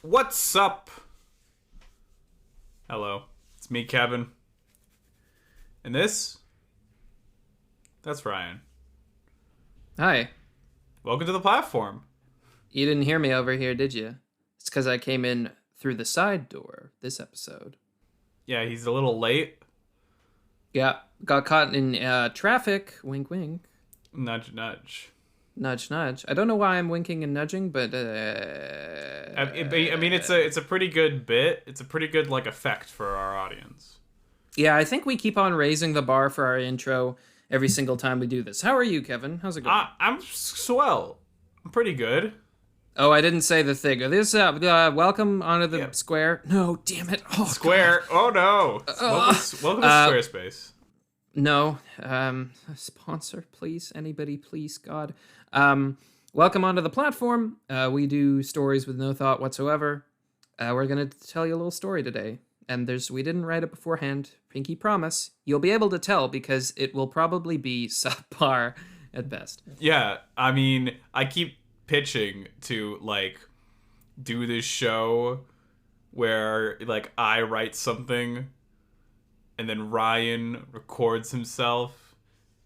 What's up? Hello, it's me, Kevin. And that's Ryan. Hi. Welcome to the platform. You didn't hear me over here, did you? It's because I came in through the side door this episode. Yeah, he's a little late. Yeah, got caught in traffic. Wink, wink. Nudge, nudge. Nudge, nudge. I don't know why I'm winking and nudging, but I mean, it's a pretty good bit. It's a pretty good effect for our audience. yeah, I think we keep on raising the bar for our intro every single time we do this. How are you, Kevin? How's it going? I'm swell. I'm pretty good. Oh, I didn't say the thing. This welcome onto the square. No, damn it. Oh, Square. God. Oh no. Welcome to Squarespace. No. Sponsor, please. Anybody, please, God. Welcome onto the platform. We do stories with no thought whatsoever. We're gonna tell you a little story today, and we didn't write it beforehand. Pinky promise. You'll be able to tell because it will probably be subpar at best. Yeah, I mean, I keep pitching to do this show where I write something and then Ryan records himself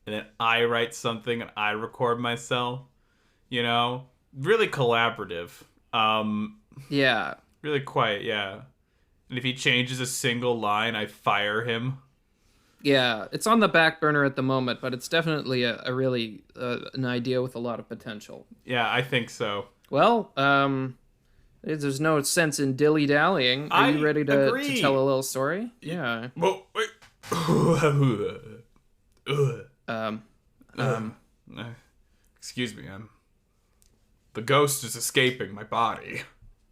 and then I write something and I record myself, really collaborative. Yeah. Really quiet. Yeah. And if he changes a single line, I fire him. Yeah, it's on the back burner at the moment, but it's definitely a really an idea with a lot of potential. Yeah, I think so. Well, there's no sense in dilly-dallying. Are you ready to tell a little story? Yeah. Well, wait. Excuse me, the ghost is escaping my body.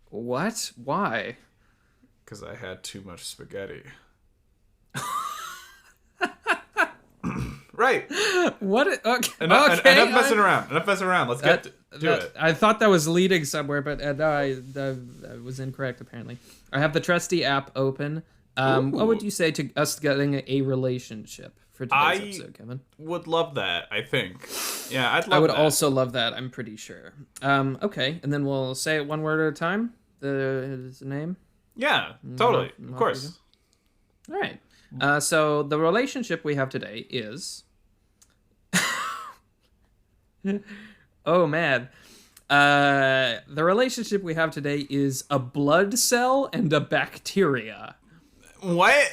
What? Why? Because I had too much spaghetti. Right. What? Okay. Enough messing around. Let's get to it. I thought that was leading somewhere, but I was incorrect, apparently. I have the trusty app open. What would you say to us getting a relationship for today's episode, Kevin? Would love that, I think. Yeah, I'd love that. I would also love that, I'm pretty sure. Okay, and then we'll say it one word at a time? The name? Yeah, totally. Of course. All right. So the relationship we have today is... oh, man. The relationship we have today is a blood cell and a bacteria. What?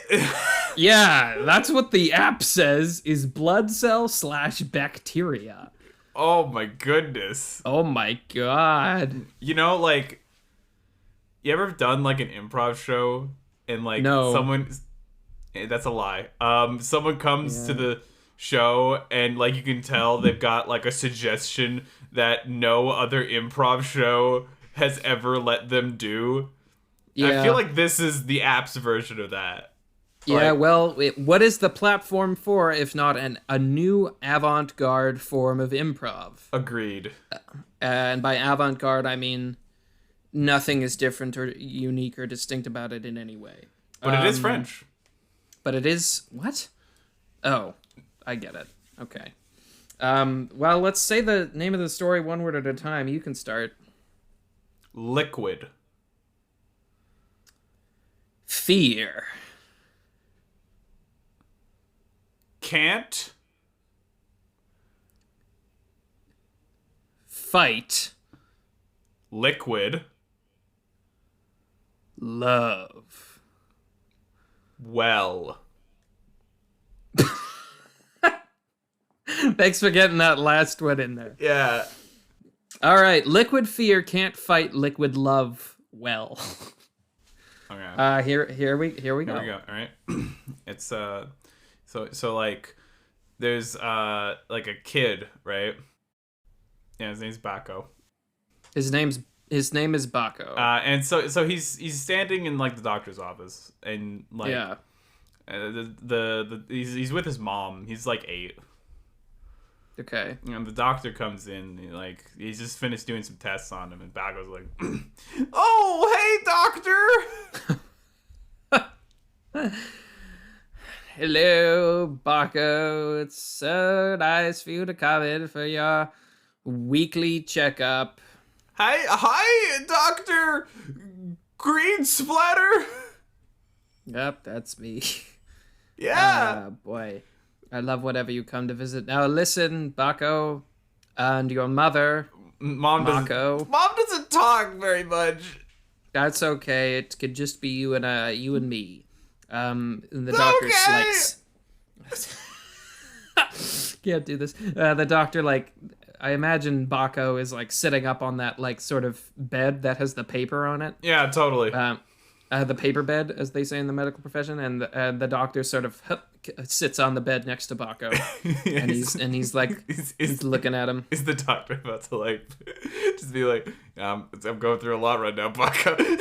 Yeah, that's what the app says, is blood cell / bacteria. Oh, my goodness. Oh, my God. You ever done, an improv show and, no. someone... That's a lie. Someone comes to the show and you can tell they've got a suggestion that no other improv show has ever let them do. Yeah. I feel like this is the app's version of that. Yeah, what is the platform for if not a new avant-garde form of improv? Agreed. And by avant-garde, I mean nothing is different or unique or distinct about it in any way. But it is French. But it is... What? Oh, I get it. Okay. Well, let's say the name of the story one word at a time. You can start. Liquid. Fear. Can't. Fight. Liquid. Love. Well. Thanks for getting that last one in there. Yeah. All right. Liquid fear can't fight liquid love well. Okay. Here we go. Here we go. All right. It's so there's a kid, right? Yeah, his name's Bako. His name is Bako. And so he's standing in the doctor's office and yeah. He's with his mom. He's 8. Okay. And the doctor comes in, he's just finished doing some tests on him, and Bago's like, "Oh, hey, doctor." Hello, Bako. It's so nice for you to come in for your weekly checkup. Hi, doctor. Green Splatter? Yep, that's me. Yeah. Boy. I love whenever you come to visit. Now listen, Bako, and your mother, Mako. Mom doesn't talk very much. That's okay. It could just be you and me. And the doctor can't do this. The doctor, like, I imagine Bako is like sitting up on that like sort of bed that has the paper on it. Yeah, totally. The paper bed, as they say in the medical profession, and the doctor sort of sits on the bed next to Bako, and he's like he's looking at him. Is the doctor about to like just be like, I'm going through a lot right now, Bako?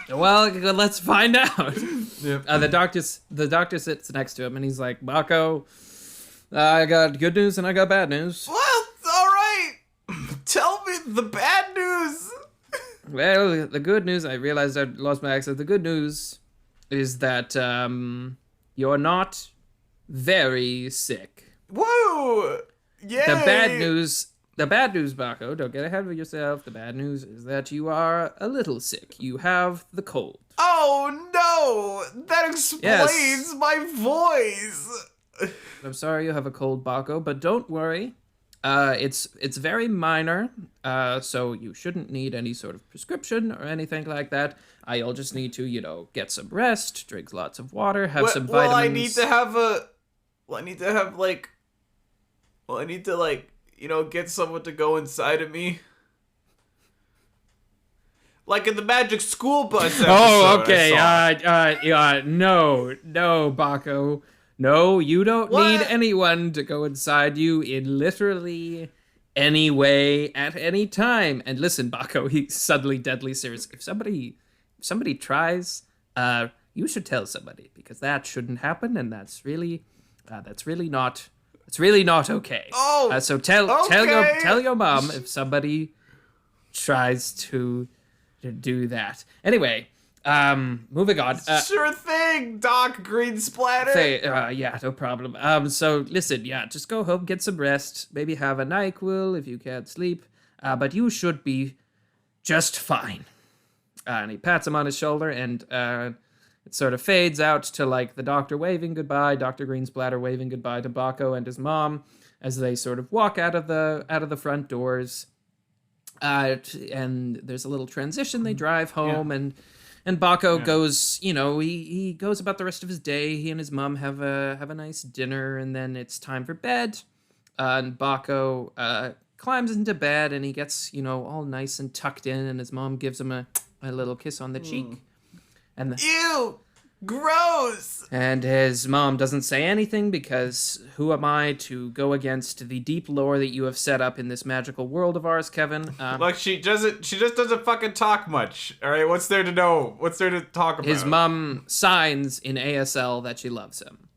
Well, let's find out. Yep. The doctor sits next to him, and he's like, Bako, I got good news and I got bad news. Well, all right. Tell me the bad news. Well, the good news, I realized I lost my accent. The good news is that you're not very sick. Whoa! Yay! The bad news, Bako, don't get ahead of yourself. The bad news is that you are a little sick. You have the cold. Oh no! That explains my voice. I'm sorry you have a cold, Bako, but don't worry. It's very minor, so you shouldn't need any sort of prescription or anything like that. You'll just need to, get some rest, drink lots of water, have some vitamins. I need to get someone to go inside of me. Like in the Magic School Bus episode. Oh, okay. No, Bako. No, you don't need anyone to go inside you in literally any way at any time. And listen, Bako, he's suddenly deadly serious. If somebody tries, you should tell somebody, because that shouldn't happen, and that's really not okay. Oh, so tell your mom if somebody tries to do that. Anyway. Moving on. Sure thing, Doc Green Splatter. Yeah, no problem. So listen, just go home, get some rest, maybe have a NyQuil if you can't sleep, but you should be just fine. And he pats him on his shoulder, and it sort of fades out to like the doctor waving goodbye, Dr. Green Splatter waving goodbye to Bako and his mom as they sort of walk out of the front doors. And there's a little transition. They drive home, and Bako goes, he goes about the rest of his day. He and his mom have a nice dinner, and then it's time for bed. And Bako climbs into bed, and he gets, all nice and tucked in, and his mom gives him a little kiss on the cheek. And Ew! Gross! And his mom doesn't say anything, because who am I to go against the deep lore that you have set up in this magical world of ours, Kevin? Look, she just doesn't fucking talk much. All right, what's there to know? What's there to talk about? His mom signs in ASL that she loves him.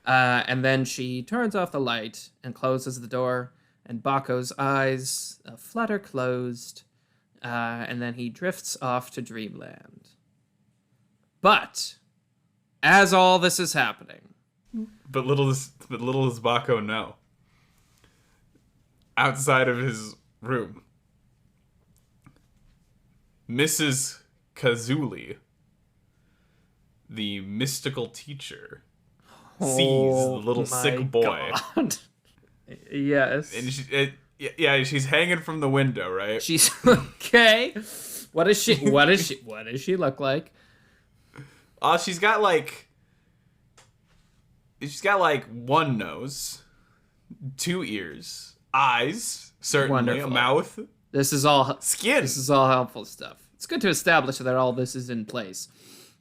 And then she turns off the light and closes the door, and Bako's eyes flutter closed, and then he drifts off to dreamland. But as all this is happening, but little does Bako know. Outside of his room, Mrs. Kazuli, the mystical teacher, sees the little sick boy. God. Yes. And she's hanging from the window, right? She's okay. What does she look like? She's got one nose, 2 ears, eyes, certainly, Wonderful. a mouth. This is all skin. This is all helpful stuff. It's good to establish that all this is in place.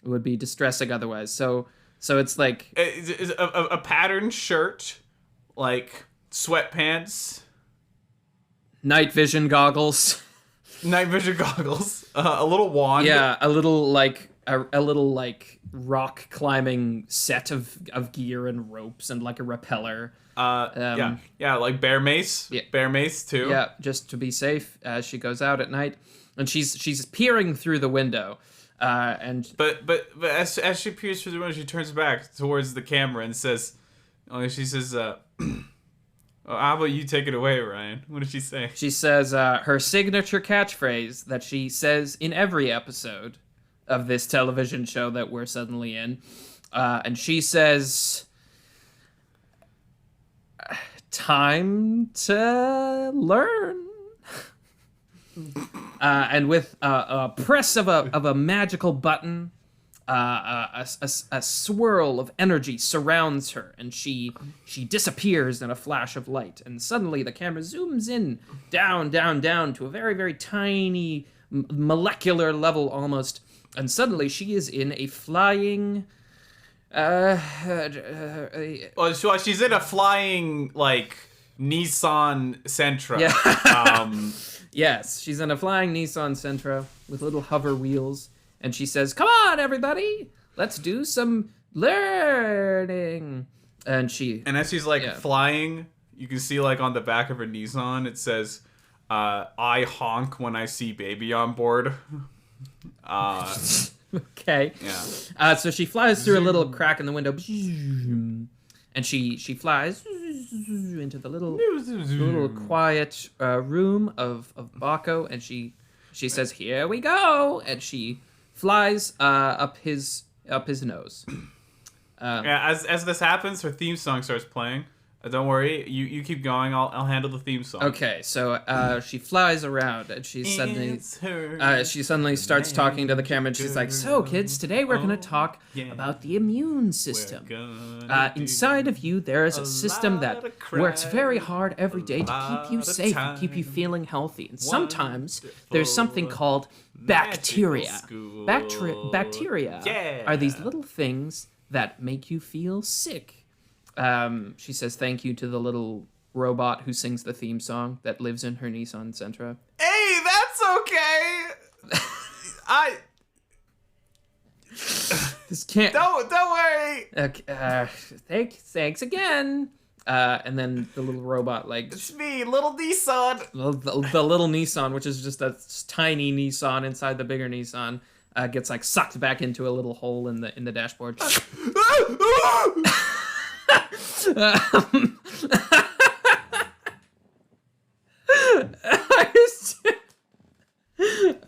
It would be distressing otherwise. So it's like a patterned shirt, like sweatpants, night vision goggles, a little wand. Yeah, a little like rock climbing set of gear and ropes and like a rappeller. Like bear mace. Yeah. Bear mace too. Yeah, just to be safe as she goes out at night. And she's peering through the window. But as she peers through the window, she turns back towards the camera and says, how about you take it away, Ryan? What did she say? She says her signature catchphrase that she says in every episode, of this television show that we're suddenly in. And she says, time to learn. And with a press of a magical button, a swirl of energy surrounds her, and she disappears in a flash of light. And suddenly the camera zooms in down to a very, very tiny molecular level almost. And suddenly she is in a flying... Well, she's in a flying, like, Nissan Sentra. Yeah. Yes, she's in a flying Nissan Sentra with little hover wheels. And she says, come on, everybody, let's do some learning. And as she's, like, flying, you can see, like, on the back of her Nissan, it says, I honk when I see baby on board. Okay. Yeah. So she flies through a little crack in the window, and she flies into the little quiet room of Bako, and she says, "Here we go," and she flies up his nose. As this happens, her theme song starts playing. Don't worry, you keep going. I'll handle the theme song. Okay, so she flies around and she suddenly starts talking to the camera. And she's like, "So, kids, today we're gonna talk about the immune system. Inside of you, there is a system that works very hard every day to keep you safe and keep you feeling healthy. And sometimes there's something called bacteria. Bacteria are these little things that make you feel sick." She says thank you to the little robot who sings the theme song that lives in her Nissan Sentra. Hey, that's okay. This can't. Don't worry. Okay, thanks again. And then the little robot, like, it's me, little Nissan. The little Nissan, which is just a tiny Nissan inside the bigger Nissan, gets like sucked back into a little hole in the dashboard.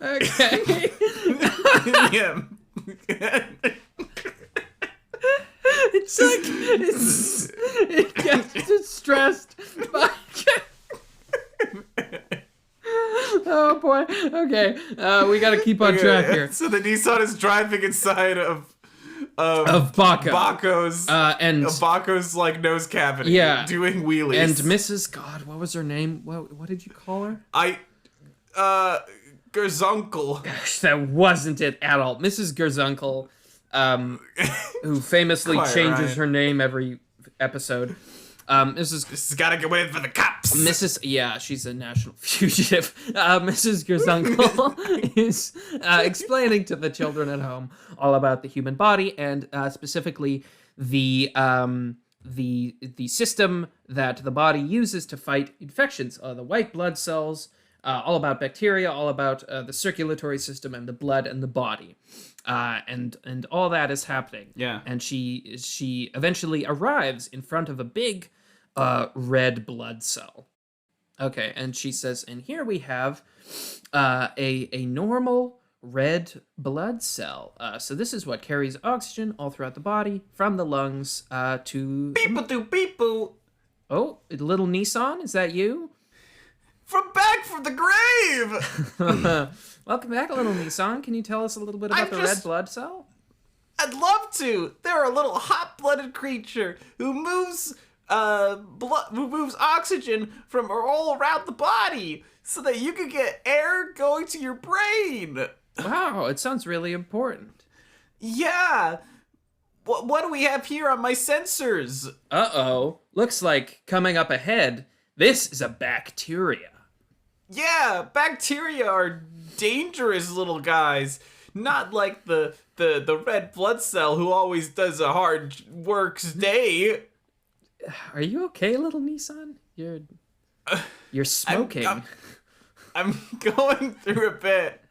Okay. Yeah. It gets stressed. Oh boy. Okay. We gotta keep on track here. So the Nissan is driving inside of Bako. Bako's like nose cavity. Yeah. Doing wheelies. And Mrs. God, what was her name? What did you call her? Gerzunkel. Gosh, that wasn't it at all. Mrs. Gerzunkel, who famously changes her name every episode. This has got to get away for the cops. She's a national fugitive. Mrs. Gerzunkel is explaining to the children at home all about the human body and specifically the system that the body uses to fight infections. The white blood cells, all about bacteria, all about the circulatory system and the blood and the body. And all that is happening. Yeah. And she eventually arrives in front of a big red blood cell. Okay, and she says, and here we have a normal red blood cell. So this is what carries oxygen all throughout the body from the lungs to... Beep-a-doo-beep-boo. Oh, little Nissan, is that you? From the grave! Welcome back, little Nissan. Can you tell us a little bit about the red blood cell? I'd love to. They're a little hot-blooded creature who moves oxygen from all around the body so that you can get air going to your brain. Wow, it sounds really important. Yeah. What do we have here on my sensors? Uh-oh. Looks like coming up ahead, this is a bacteria. Yeah, bacteria are dangerous little guys. Not like the red blood cell who always does a hard work's day. Are you okay, little Nissan? You're smoking. I'm going through a bit.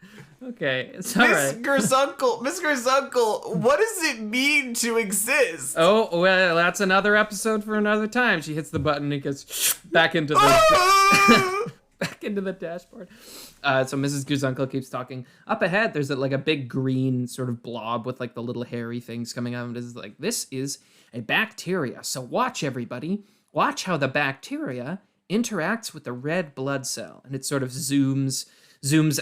Okay, it's all right. Miss Gerzunkel, what does it mean to exist? Oh, well, that's another episode for another time. She hits the button and it gets back into the... back into the dashboard. So Mrs. Guzunkel keeps talking. Up ahead, there's like a big green sort of blob with like the little hairy things coming out. And it's like, this is a bacteria. So watch, everybody. Watch how the bacteria interacts with the red blood cell. And it sort of zooms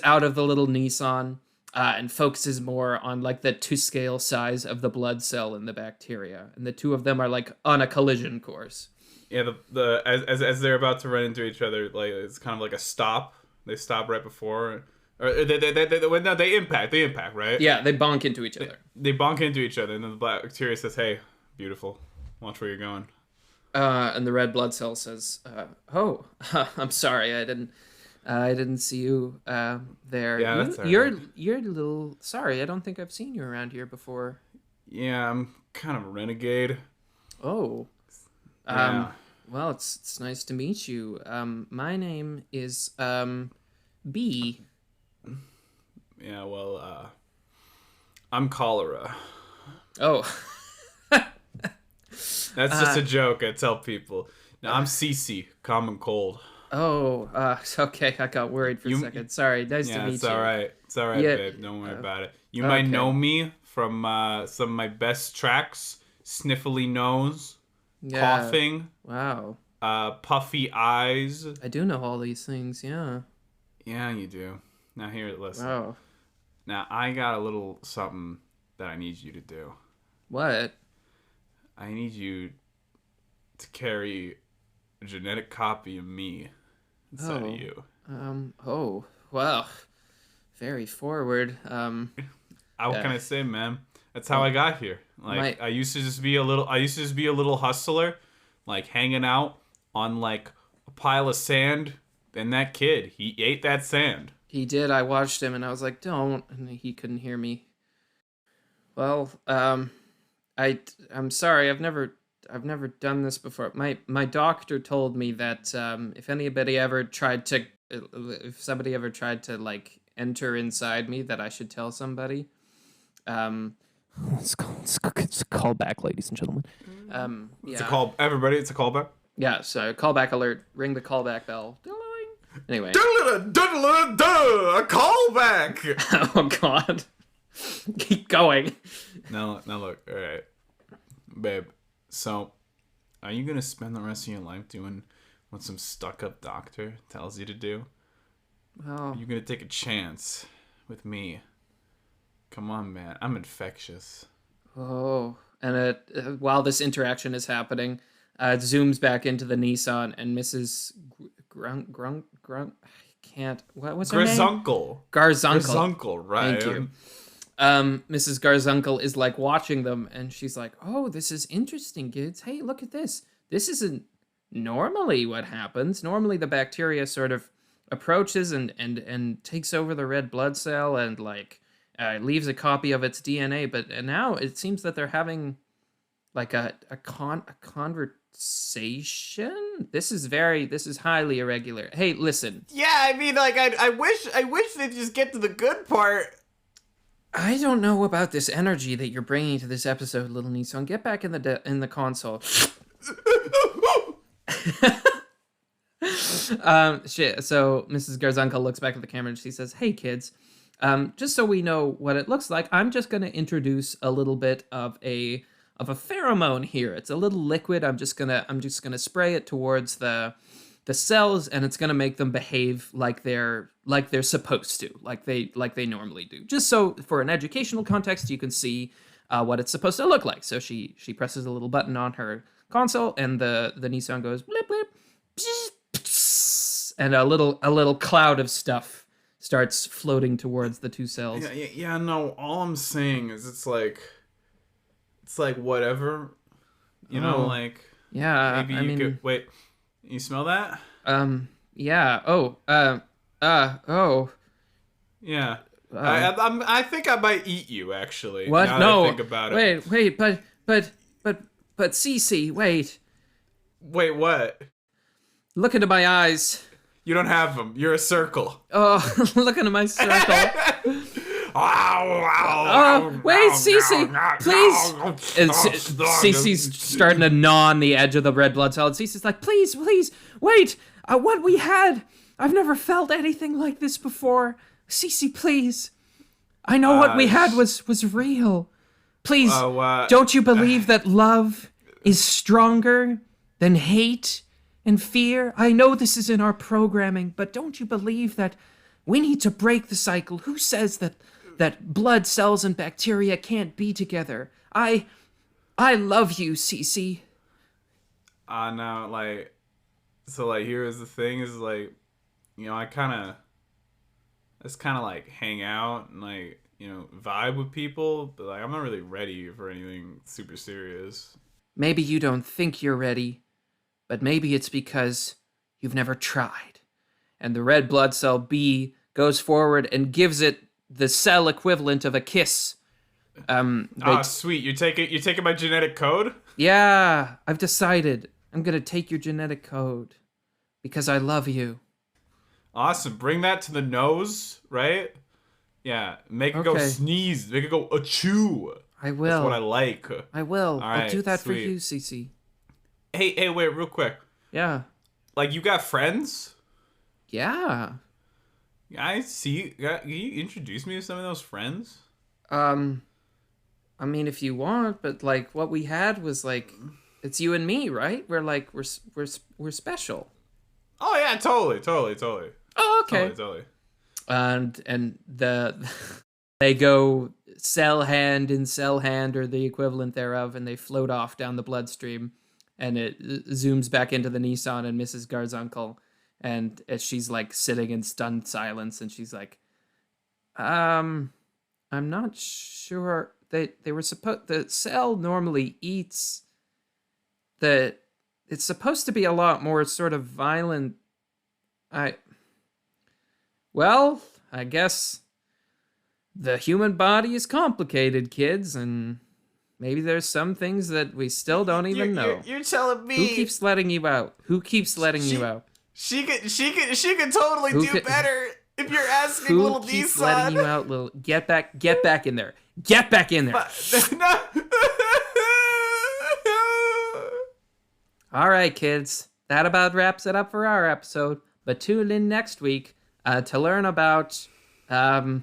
out of the little Nissan and focuses more on like the to scale size of the blood cell in the bacteria. And the two of them are like on a collision course. Yeah, as they're about to run into each other, like it's kind of like a stop. They stop right before, or they impact, right? Yeah, they bonk into each other. They bonk into each other, and then the bacteria says, "Hey, beautiful, watch where you're going." And the red blood cell says, "Oh, I'm sorry, I didn't see you there. Yeah, that's all right. You're a little sorry. I don't think I've seen you around here before." Yeah, I'm kind of a renegade. Oh. Yeah. Well, it's nice to meet you. My name is B. Yeah, well, I'm cholera. Oh. That's just a joke I tell people. Now, I'm Cece, common cold. Oh, okay. I got worried for a second. Sorry. Nice to meet you. It's all right. It's all right, Yeah, babe. Don't worry about it. You might know me from some of my best tracks. Sniffly nose. Yeah. Coughing, Wow. puffy eyes. I do know all these things, yeah. Yeah, you do. Now here, listen. Wow. Now I got a little something that I need you to do. What? I need you to carry a genetic copy of me inside of you. Oh, wow. Very forward. What can I say, man? That's how I got here. Like I used to just be a little hustler, like hanging out on like a pile of sand. And that kid, he ate that sand. He did. I watched him and I was like, "Don't," and he couldn't hear me. Well, I'm sorry. I've never done this before. My doctor told me that if somebody ever tried to like enter inside me, that I should tell somebody. It's a callback, ladies and gentlemen. Yeah. It's a call, everybody. It's a callback. Yeah. So callback alert. Ring the callback bell. Anyway. A callback. Oh God. Keep going. Now look. All right, babe. So, are you gonna spend the rest of your life doing what some stuck-up doctor tells you to do? Well, Are you gonna take a chance with me? Come on, man. I'm infectious. oh, and while this interaction is happening, it zooms back into the Nissan, and Mrs. Grunt. I can't. What's her name? Garzunkel. Garzunkel. Right. Thank you. Mrs. Garzunkel is like watching them, and she's like, "Oh, this is interesting, kids. Hey, look at this. This isn't normally what happens. Normally, the bacteria sort of approaches and takes over the red blood cell and like leaves a copy of its DNA. But now it seems that they're having like a conversation. This is highly irregular. Hey, listen. Yeah, I mean, like, I wish they'd just get to the good part. I don't know about this energy that you're bringing to this episode, little Nissan. Get back in the console. Shit. So Mrs. Garzunkel looks back at the camera and she says, "Hey, kids, just so we know what it looks like, I'm just going to introduce a little bit of a pheromone here. It's a little liquid. I'm just gonna spray it towards the cells, and it's gonna make them behave like they're supposed to, like they normally do. Just so for an educational context, you can see what it's supposed to look like." So she presses a little button on her console, and the Nissan goes blip blip, and a little cloud of stuff starts floating towards the two cells. Yeah. No, all I'm saying is it's like whatever, you know, like yeah. maybe you could wait. You smell that? Yeah. Oh. Oh. Yeah. I think I might eat you, actually. What? Now No. that I think about it. Wait. But Cece, wait. Wait, what? Look into my eyes. You don't have them. You're a circle. Oh, look into my circle. Oh, wait, Cece, please. And Cece's starting to gnaw on the edge of the red blood cell. And Cece's like, please, wait. What we had I've never felt anything like this before. Cece, please. I know what we had was real. Please, don't you believe that love is stronger than hate and fear? I know this is in our programming, but don't you believe that we need to break the cycle? Who says that blood cells and bacteria can't be together? I love you, Cece. No, like, so, like, here's the thing is, like, you know, I just kind of, like, hang out and, like, you know, vibe with people, but, like, I'm not really ready for anything super serious. Maybe you don't think you're ready, but maybe it's because you've never tried. And the red blood cell B goes forward and gives it the cell equivalent of a kiss. Sweet. You're taking my genetic code? Yeah, I've decided. I'm gonna take your genetic code because I love you. Awesome. Bring that to the nose, right? Yeah. Make it go sneeze. Make it go achoo. I will. That's what I like. I will. All right, I'll do that sweet. for you, Cece. Hey, wait, real quick. Yeah. Like, you got friends? Yeah. I see. Can you introduce me to some of those friends? I mean, if you want, but like what we had was like, it's you and me, right? We're special. Oh yeah, totally. Oh, okay. Totally. And they go cell hand in cell hand or the equivalent thereof, and they float off down the bloodstream, and it zooms back into the Nissan and Mrs. Garzunkel, and as she's like sitting in stunned silence, and she's like, I'm not sure. They were supposed, the cell normally eats it's supposed to be a lot more sort of violent. I guess the human body is complicated, kids, and maybe there's some things that we still don't even know. You're telling me. Who keeps letting you out? You out? She could totally do better if you're asking little Nissan. Who keeps letting you out, little? Get back in there. Get back in there. No. All right, kids. That about wraps it up for our episode. But tune in next week to learn about, other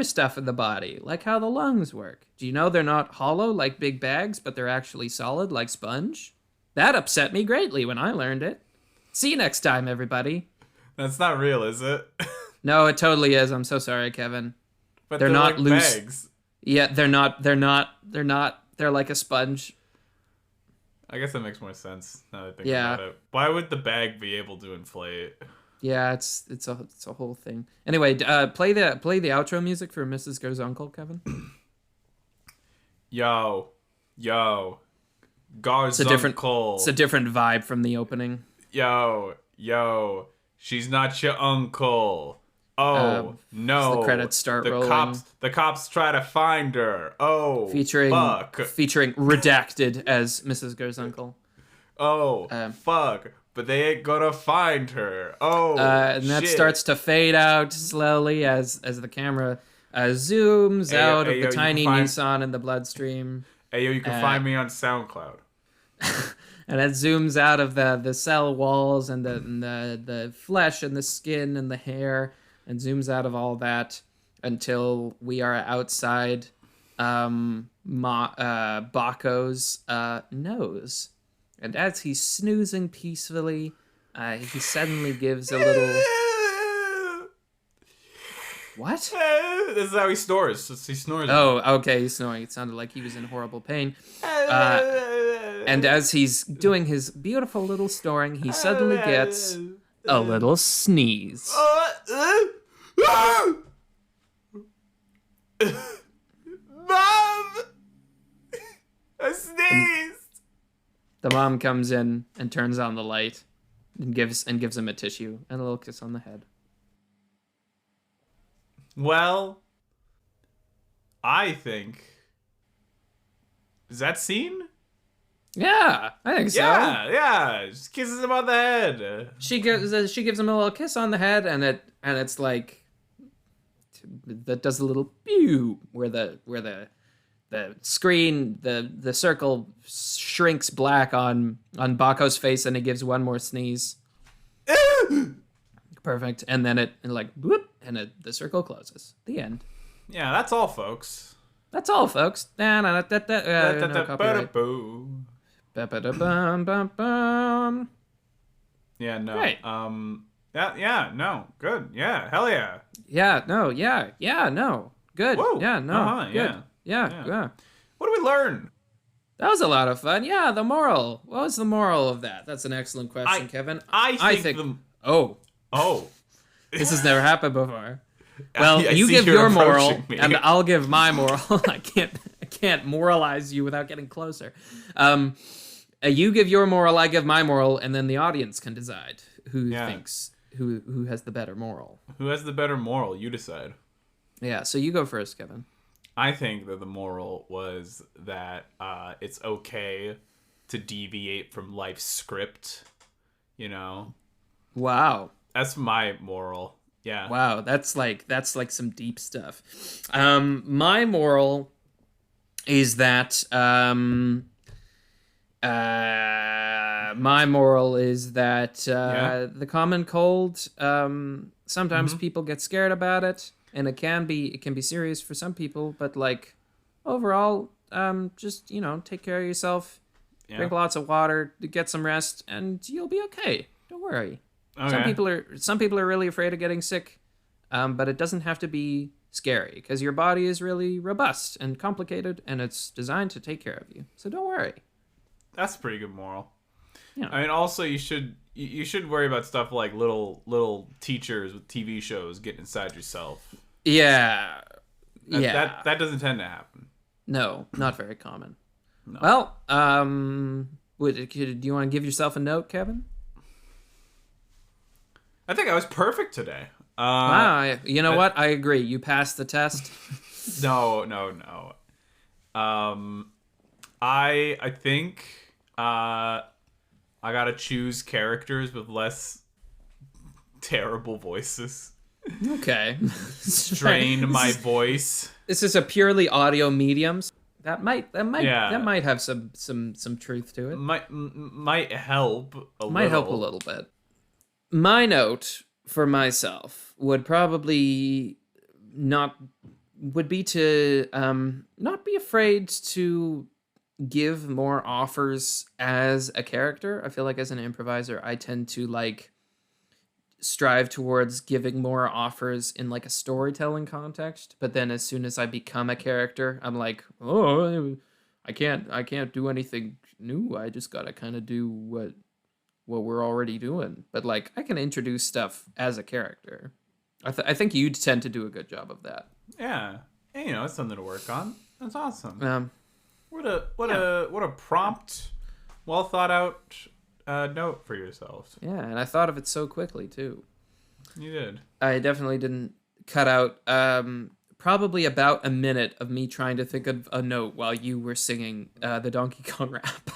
stuff in the body, like how the lungs work. Do you know they're not hollow like big bags, but they're actually solid like sponge? That upset me greatly when I learned it. See you next time, everybody. That's not real, is it? No, it totally is. I'm so sorry, Kevin. But they're not like loose bags. Yeah, they're not. They're like a sponge. I guess that makes more sense now that I think about it. Why would the bag be able to inflate? Yeah, it's a whole thing. Anyway, play the outro music for Mrs. Garzunkel, Kevin. Yo, Garzunkel. It's a different vibe from the opening. Yo, she's not your uncle. Oh no! The credits start rolling. The cops try to find her. Oh, featuring redacted as Mrs. Garzunkel. Oh, fuck! But they ain't gonna find her. Oh, and that starts to fade out slowly as the camera zooms out of the tiny Nissan in the bloodstream. Hey, yo, you can find me on SoundCloud. And it zooms out of the cell walls and the flesh and the skin and the hair, and zooms out of all that until we are outside Bako's nose. And as he's snoozing peacefully, he suddenly gives a little... What? This is how he snores. He snores. Oh, okay, he's snoring. It sounded like he was in horrible pain. And as he's doing his beautiful little snoring, he suddenly gets a little sneeze. Mom! I sneezed! The mom comes in and turns on the light and gives him a tissue and a little kiss on the head. Well, I think... Is that scene? Yeah, I think so. Yeah. Just kisses him on the head. She gives him a little kiss on the head, and it's like that does a little pew where the screen the circle shrinks black on Bako's face, and it gives one more sneeze. Perfect. And then it like whoop, and the circle closes. The end. Yeah, that's all, folks. That's all, folks. No copyright. Ba-da-boo. Ba-ba-da-bum-bum-bum. Yeah, no. Right. Yeah, no. Good. Yeah, hell yeah. Yeah, no, no. Good. Whoa. Yeah, no. Uh-huh, Good. yeah. Yeah. What did we learn? That was a lot of fun. Yeah, the moral. What was the moral of that? That's an excellent question, Kevin. I think Oh. This has never happened before. Well, I you see give you're your moral, approaching me. and I'll give my moral. I can't moralize you without getting closer. You give your moral, I give my moral, and then the audience can decide who thinks who has the better moral. Who has the better moral? You decide. Yeah, so you go first, Kevin. I think that the moral was that it's okay to deviate from life's script. You know. Wow. That's my moral. Yeah. Wow, that's like some deep stuff. My moral is that the common cold. Sometimes people get scared about it, and it can be serious for some people. But like overall, just take care of yourself. Yeah. Drink lots of water, get some rest, and you'll be okay. Don't worry. Okay. Some people are really afraid of getting sick, but it doesn't have to be scary because your body is really robust and complicated, and it's designed to take care of you. So don't worry. That's a pretty good moral. Yeah. I mean, also you should worry about stuff like little teachers with TV shows getting inside yourself. Yeah. That doesn't tend to happen. No, not very common. No. Well, do you want to give yourself a note, Kevin? I think I was perfect today. Wow, you know what? I agree. You passed the test. No. I think I gotta choose characters with less terrible voices. Okay. Strain my voice. This is a purely audio medium. That might have some truth to it. Might help a little. Might help a little bit. My note for myself would probably be to not be afraid to give more offers as a character. I feel like as an improviser, I tend to like strive towards giving more offers in like a storytelling context. But then as soon as I become a character, I'm like, oh, I can't do anything new. I just gotta kind of do what we're already doing. But like I can introduce stuff as a character. I think you tend to do a good job of that. Yeah, and, it's something to work on. That's awesome. What a prompt, well thought out note for yourself. Yeah, and I thought of it so quickly too. You did. I definitely didn't cut out probably about a minute of me trying to think of a note while you were singing the Donkey Kong rap.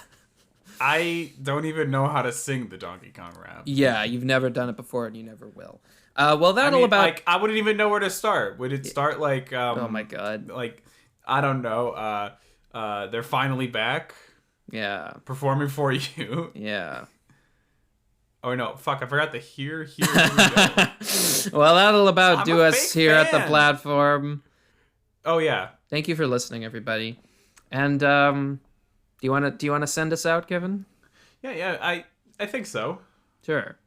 I don't even know how to sing the Donkey Kong rap. Yeah, you've never done it before and you never will. Well, that'll like I wouldn't even know where to start. Would it start like oh my god. Like I don't know. They're finally back. Yeah. Performing for you. Yeah. Oh no, fuck, I forgot the here we go. Well, that'll about do us here at the platform. Oh yeah. Thank you for listening, everybody. And do you want to send us out, Kevin? Yeah, I think so. Sure.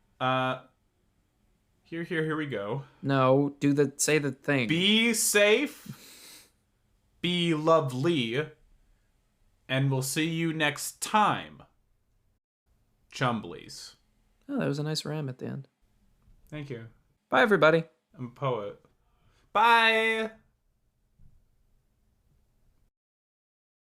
Here we go. No, say the thing. Be safe. Be lovely. And we'll see you next time. Chumblies. Oh, that was a nice ram at the end. Thank you. Bye, everybody. I'm a poet. Bye.